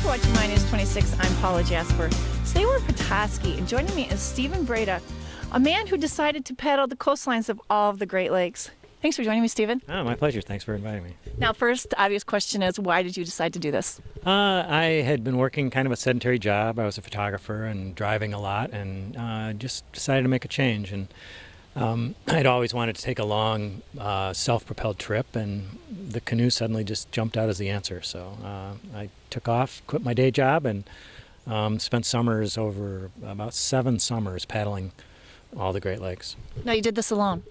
watching My News 26. I'm Paula Jasper. Today we're in Petoskey, and joining me is Stephen Brede, a man who decided to paddle the coastlines of all of the Great Lakes. Thanks for joining me, Stephen. Oh, my pleasure. Thanks for inviting me. Now, first, the obvious question is, why did you decide to do this? I had been working kind of a sedentary job. I was a photographer and driving a lot, and just decided to make a change. And I'd always wanted to take a long self-propelled trip, and the canoe suddenly just jumped out as the answer. So I took off, quit my day job, and spent summers over about 7 summers paddling all the Great Lakes. Now, you did this alone.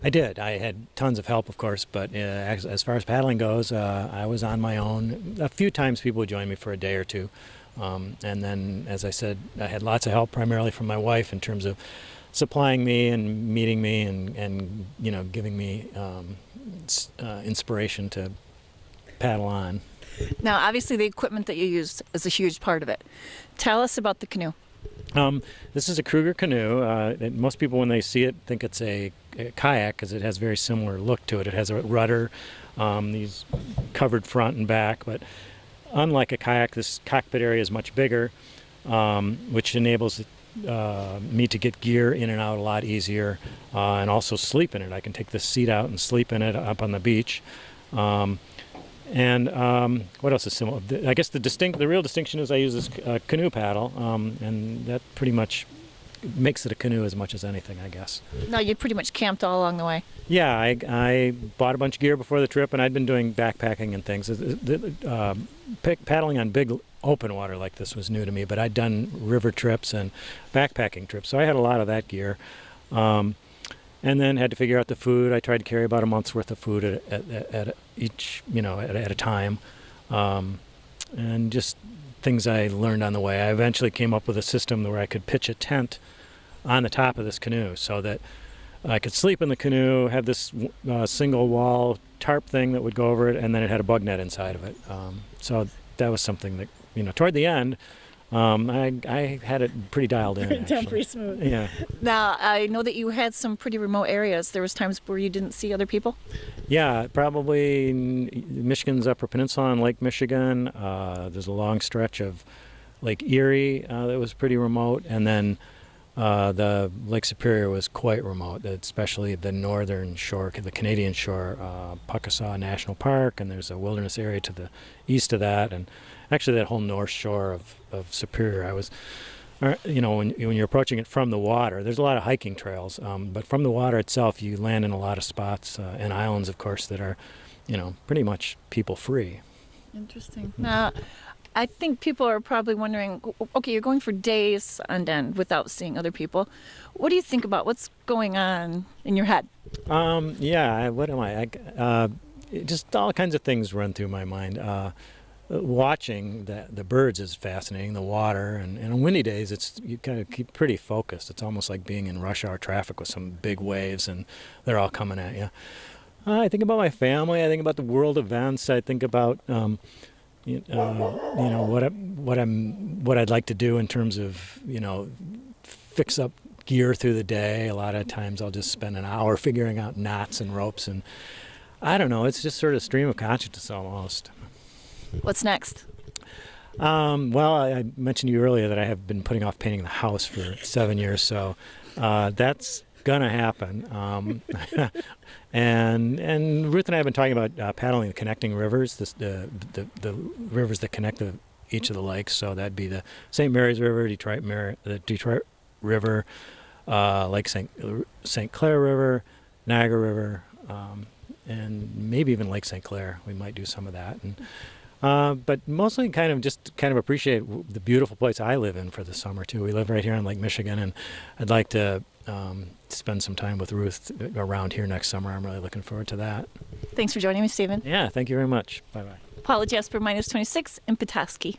I did. I had tons of help, of course, but as far as paddling goes, I was on my own. A few times people would join me for a day or two. And then, as I said, I had lots of help, primarily from my wife, in terms of supplying me and meeting me and you know, giving me inspiration to paddle on. Now, obviously, the equipment that you used is a huge part of it. Tell us about the canoe. This is a Kruger canoe. Most people, when they see it, think it's a kayak because it has a very similar look to it. It has a rudder, these covered front and back, but unlike a kayak, this cockpit area is much bigger, which enables me to get gear in and out a lot easier, and also sleep in it. I can take the seat out and sleep in it up on the beach. And what else is similar? I guess the real distinction is I use this canoe paddle, and that pretty much makes it a canoe as much as anything, I guess. Now, you pretty much camped all along the way. Yeah, I bought a bunch of gear before the trip, and I'd been doing backpacking and things. Paddling on big open water like this was new to me, but I'd done river trips and backpacking trips, so I had a lot of that gear. And then had to figure out the food. I tried to carry about a month's worth of food at each, at a time, and just things I learned on the way. I eventually came up with a system where I could pitch a tent on the top of this canoe so that I could sleep in the canoe, have this single wall tarp thing that would go over it, and then it had a bug net inside of it. So that was something that, toward the end, I had it pretty dialed in. Pretty smooth. Yeah. Now, I know that you had some pretty remote areas. There was times where you didn't see other people? Yeah, probably Michigan's Upper Peninsula and Lake Michigan. There's a long stretch of Lake Erie that was pretty remote, and then the Lake Superior was quite remote, especially the northern shore, the Canadian shore, Puckasaw National Park, and there's a wilderness area to the east of that, and actually that whole north shore of Superior. I was, when you're approaching it from the water, there's a lot of hiking trails, but from the water itself, you land in a lot of spots and islands, of course, that are, pretty much people free. Interesting. Now, I think people are probably wondering, okay, you're going for days on end without seeing other people. What do you think about what's going on in your head? Yeah, what am I? Just all kinds of things run through my mind. Watching the birds is fascinating, the water, and on windy days, you kind of keep pretty focused. It's almost like being in rush hour traffic with some big waves, and they're all coming at you. I think about my family. I think about the world events. I think about what I'd like to do in terms of fix up gear through the day. A lot of times I'll just spend an hour figuring out knots and ropes, and I don't know. It's just sort of stream of consciousness almost. What's next? Well, I mentioned to you earlier that I have been putting off painting the house for 7 years, so that's gonna happen. And Ruth and I have been talking about paddling the connecting rivers, the rivers that connect each of the lakes. So that'd be the St. Mary's River, the Detroit River, Lake St. Clair River, Niagara River, and maybe even Lake St. Clair. We might do some of that. But mostly kind of appreciate the beautiful place I live in for the summer too. We live right here on Lake Michigan, and I'd like to spend some time with Ruth around here next summer. I'm really looking forward to that. Thanks for joining me, Stephen. Yeah, thank you very much. Bye-bye. Paula Jasper, My News 26 in Petoskey.